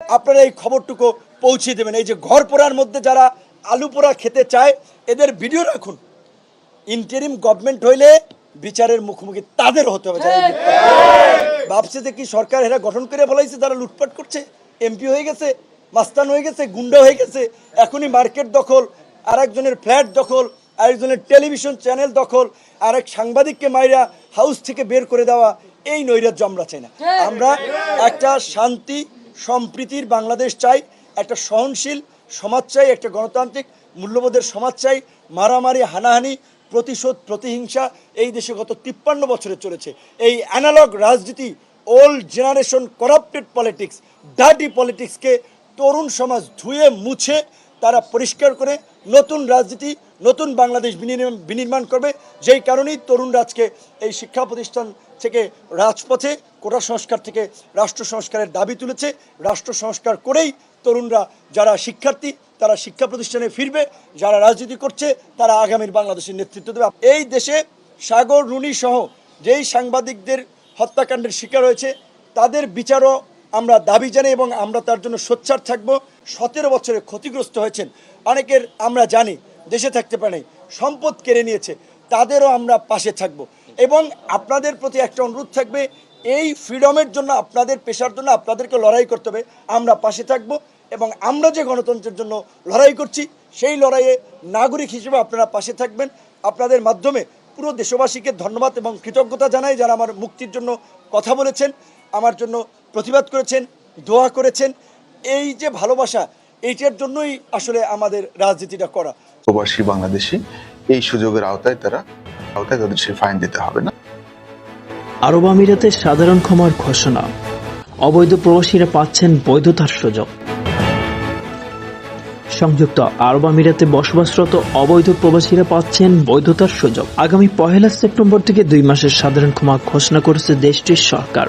আপনারা এই খবরটুকু পৌঁছে দেবেন। এই যে ঘর পোড়ার মধ্যে যারা আলু পোড়া খেতে চায় এদের ভিডিও রাখুন। ইন্টারিম গভর্নমেন্ট হইলে বিচারের মুখোমুখি তাদের হতে হবে। ভাবছে যে কি সরকার এরা গঠন করে বলাইছে, যারা লুটপাট করছে, এমপি হয়ে গেছে, মাস্তান হয়ে গেছে, গুন্ডা হয়ে গেছে, এখনই মার্কেট দখল, আরেকজনের ফ্ল্যাট দখল, আরেকজনের টেলিভিশন চ্যানেল দখল, আরেক সাংবাদিককে মাইরা হাউস থেকে বের করে দেওয়া, এই নৈরাজ্য আমরা চাই না। আমরা একটা শান্তি সম্প্রীতির বাংলাদেশ চাই, একটা সহনশীল সমাজ চাই, একটা গণতান্ত্রিক মূল্যবোধের সমাজ চাই। মারামারি, হানাহানি, প্রতিশোধ, প্রতিহিংসা এই দেশে গত 53 বছরে চলেছে। এই অ্যানালগ রাজনীতি, old generation corrupted politics, dirty পলিটিক্সকে তরুণ সমাজ ধুয়ে মুছে তারা পরিষ্কার করে নতুন রাজনীতি, নতুন বাংলাদেশ বিনির্মাণ করবে। যেই কারণেই তরুণ রাজকে এই শিক্ষা প্রতিষ্ঠান থেকে রাজপথে, কোটা সংস্কার থেকে রাষ্ট্র সংস্কারের দাবি তুলেছে। রাষ্ট্র সংস্কার করেই তরুণরা, যারা শিক্ষার্থী তারা শিক্ষা প্রতিষ্ঠানে ফিরবে, যারা রাজনীতি করছে তারা আগামীর বাংলাদেশের নেতৃত্ব দেবে। এই দেশে সাগর রুনি সহ যেই সাংবাদিকদের হত্যাকাণ্ডের শিকার হয়েছে তাদের বিচারও আমরা দাবি জানাই এবং আমরা তার জন্য সোচ্চার থাকব। 17 বছরে ক্ষতিগ্রস্ত হয়েছেন অনেকের, আমরা জানি দেশে থাকতে পারে, সম্পদ কেড়ে নিয়েছে, তাদেরও আমরা পাশে থাকব। এবং আপনাদের প্রতি একটা অনুরোধ থাকবে, এই ফ্রিডমের জন্য, আপনাদের পেশার জন্য আপনাদেরকে লড়াই করতে হবে, আমরা পাশে থাকব। এবং আমরা যে গণতন্ত্রের জন্য লড়াই করছি সেই লড়াইয়ে নাগরিক হিসেবে আপনারা পাশে থাকবেন। আপনাদের মাধ্যমে পুরো দেশবাসীকে ধন্যবাদ এবং কৃতজ্ঞতা জানাই, যারা আমার মুক্তির জন্য কথা বলেছেন, আমার জন্য প্রতিবাদ করেছেন, দোয়া করেছেন। এই যে ভালোবাসা, এইটার জন্যই আসলে আমাদের রাজনীতিটা করা। প্রবাসী বাংলাদেশি এই সুযোগের আওতায় তাদের সেই ফাইন দিতে হবে না। আরব আমিরাতের সাধারণ ক্ষমার ঘোষণা, অবৈধ প্রবাসীরা পাচ্ছেন বৈধতার সুযোগ। সংযুক্ত আরব আমিরাতে বসবাসরত অবৈধ প্রবাসীরা পাচ্ছেন বৈধতার সুযোগ। আগামী 1 সেপ্টেম্বর থেকে 2 মাসের সাধারণ ক্ষমা ঘোষণা করেছে দেশটির সরকার।